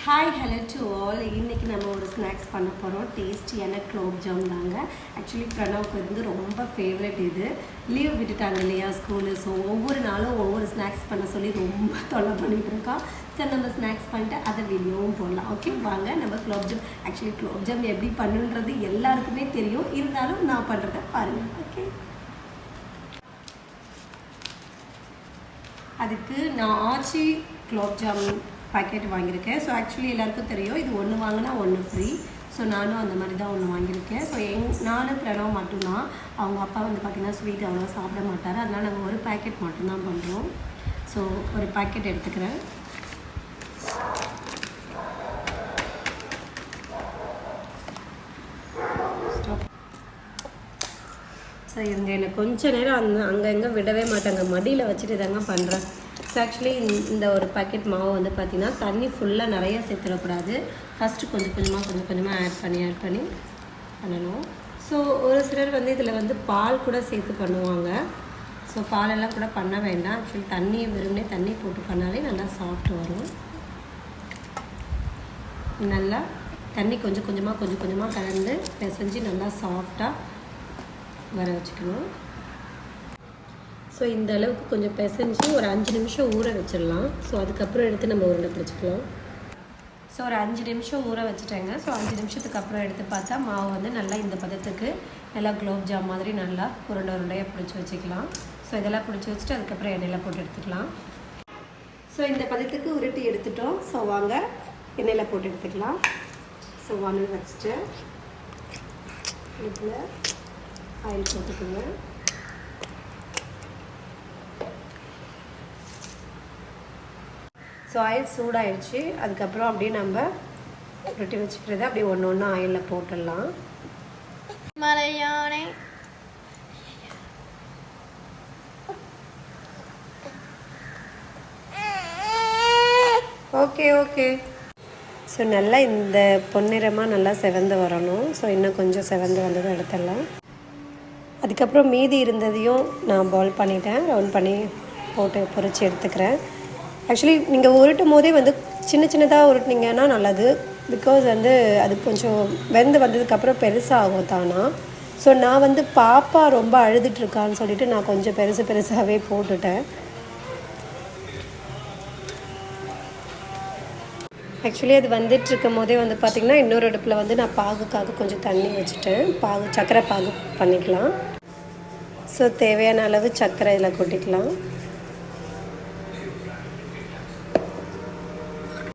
Hi hello to all. இன்றைக்கி நம்ம ஒரு ஸ்நாக்ஸ் பண்ண போகிறோம். டேஸ்டியான குலோப் ஜாம் தாங்க. ஆக்சுவலி பிரணவுக்கு வந்து ரொம்ப ஃபேவரட். இது லீவ் விட்டுட்டாங்க இல்லையா ஸ்கூலு. ஸோ ஒவ்வொரு நாளும் ஒவ்வொரு ஸ்நாக்ஸ் பண்ண சொல்லி ரொம்ப தொல்லை பண்ணிகிட்டு இருக்கோம். சரி நம்ம ஸ்நாக்ஸ் பண்ணிட்டு அதை வீடியோவும் போடலாம். ஓகே வாங்க நம்ம gulab jam. Actually gulab jam எப்படி பண்ணுன்றது எல்லாருக்குமே தெரியும், இருந்தாலும் நான் பண்ணுறத பாருங்கள். ஓகே, அதுக்கு நான் ஆச்சி குலோப் ஜாம் பேக்கெட் வாங்கியிருக்கேன். ஸோ ஆக்சுவலி எல்லாருக்கும் தெரியும், இது ஒன்று வாங்கினா ஒன்று ஃப்ரீ. ஸோ நானும் அந்த மாதிரி தான் ஒன்று வாங்கியிருக்கேன். ஸோ நானும் பிரணவ் மட்டும்தான். அவங்க அப்பா வந்து பார்த்திங்கன்னா ஸ்வீட் அவ்வளோ சாப்பிட மாட்டார். அதனால் நாங்கள் ஒரு பேக்கெட் மட்டும்தான் பண்ணுறோம். ஸோ ஒரு பேக்கெட் எடுத்துக்கிறேன். ஸோ இவங்க எனக்கு கொஞ்சம் நேரம் அங்கங்கே விடவே மாட்டாங்க, மடியில் வச்சுட்டு தாங்க பண்ணுறேன். ஸோ ஆக்சுவலி இந்த ஒரு பாக்கெட் மாவு வந்து பார்த்திங்கன்னா தண்ணி ஃபுல்லாக நிறையா சேர்த்துடக்கூடாது. ஃபஸ்ட்டு கொஞ்சம் கொஞ்சமாக ஆட் பண்ணி பண்ணணும். ஸோ ஒரு சிலர் வந்து இதில் வந்து பால் கூட சேர்த்து பண்ணுவாங்க. ஸோ பாலெல்லாம் கூட பண்ண வேண்டாம். ஆக்சுவலி வெறுமனே தண்ணி போட்டு பண்ணாலே நல்லா சாஃப்ட் வரும். நல்லா தண்ணி கொஞ்சம் கொஞ்சமாக கலந்து பிசைஞ்சு நல்லா சாஃப்டாக வர வச்சுக்கணும். ஸோ இந்த அளவுக்கு கொஞ்சம் பிசைஞ்சு ஒரு 5 நிமிஷம் ஊற வச்சிடலாம். ஸோ அதுக்கப்புறம் எடுத்து நம்ம உருண்டை பிடிச்சிக்கலாம். ஸோ ஒரு 5 நிமிஷம் ஊற வச்சுட்டேங்க. ஸோ 5 நிமிஷத்துக்கு அப்புறம் எடுத்து பார்த்தா மாவு வந்து நல்லா இந்த பதத்துக்கு நல்லா குலோப் ஜாம் மாதிரி நல்லா உருண்டையாக பிடிச்சி வச்சுக்கலாம். ஸோ இதெல்லாம் பிடிச்சி வச்சுட்டு அதுக்கப்புறம் எண்ணெயில் போட்டு எடுத்துக்கலாம். ஸோ இந்த பதத்துக்கு உருட்டி எடுத்துட்டோம். ஸோ வாங்க எண்ணெயில் போட்டு எடுத்துக்கலாம். ஸோ வானல் வச்சுட்டு இதில் ஆயில் போட்டுக்கோங்க. ஸோ ஆயில் சூடாகிடுச்சு. அதுக்கப்புறம் அப்படியே நம்ம ரொட்டி வச்சுக்கிறத அப்படியே ஒன்று ஆயிலில் போட்டுடலாம். மலையானே ஓகே. ஸோ நல்லா இந்த பொன்னிறமாக நல்லா செவந்து வரணும். ஸோ இன்னும் கொஞ்சம் செவந்து வந்ததை எடுத்துடலாம். அதுக்கப்புறம் மீதி இருந்ததையும் நான் பாயில் பண்ணிட்டேன். ரவுண்ட் பண்ணி போட்டு பொரித்து எடுத்துக்கிறேன். ஆக்சுவலி நீங்கள் உருட்டும் போதே வந்து சின்னதாக உருட்டினீங்கன்னா நல்லது. பிகாஸ் வந்து அது கொஞ்சம் வெந்து வந்ததுக்கப்புறம் பெருசாகும் தானா. ஸோ நான் வந்து பாப்பா ரொம்ப அழுதுட்டுருக்கான்னு சொல்லிவிட்டு நான் கொஞ்சம் பெருசாகவே போட்டுட்டேன். ஆக்சுவலி அது வந்துட்டுருக்கும் போதே வந்து பார்த்திங்கன்னா இன்னொரு அடுப்பில் வந்து நான் பாகுக்காக கொஞ்சம் தண்ணி வச்சுட்டேன். சர்க்கரை பாகு பண்ணிக்கலாம். ஸோ தேவையான அளவு சர்க்கரை இதில் கொட்டிக்கலாம்.